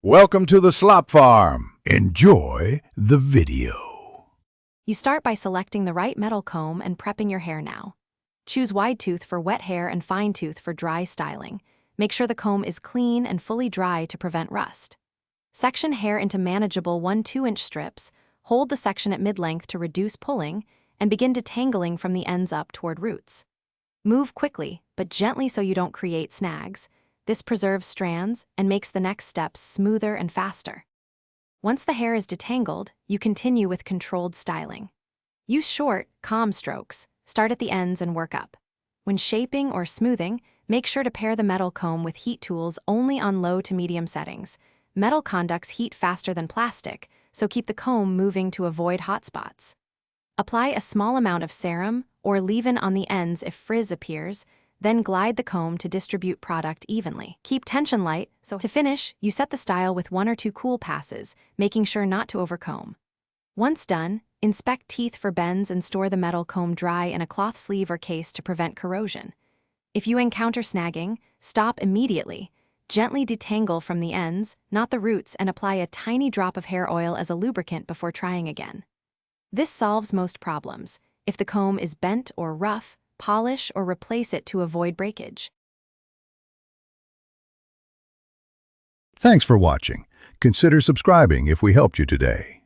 Welcome to the Slop Farm. Enjoy the video. You start by selecting the right metal comb and prepping your hair now. Choose wide tooth for wet hair and fine tooth for dry styling. Make sure the comb is clean and fully dry to prevent rust. Section hair into manageable 1-2-inch strips, hold the section at mid-length to reduce pulling, and begin detangling from the ends up toward roots. Move quickly, but gently so you don't create snags. This preserves strands and makes the next steps smoother and faster. Once the hair is detangled, you continue with controlled styling. Use short, calm strokes, start at the ends and work up. When shaping or smoothing, make sure to pair the metal comb with heat tools only on low to medium settings. Metal conducts heat faster than plastic, so keep the comb moving to avoid hot spots. Apply a small amount of serum or leave-in on the ends if frizz appears, then glide the comb to distribute product evenly. Keep tension light, so to finish, you set the style with 1 or 2 cool passes, making sure not to overcomb. Once done, inspect teeth for bends and store the metal comb dry in a cloth sleeve or case to prevent corrosion. If you encounter snagging, stop immediately. Gently detangle from the ends, not the roots, and apply a tiny drop of hair oil as a lubricant before trying again. This solves most problems. If the comb is bent or rough, polish or replace it to avoid breakage. Thanks for watching. Consider subscribing if we helped you today.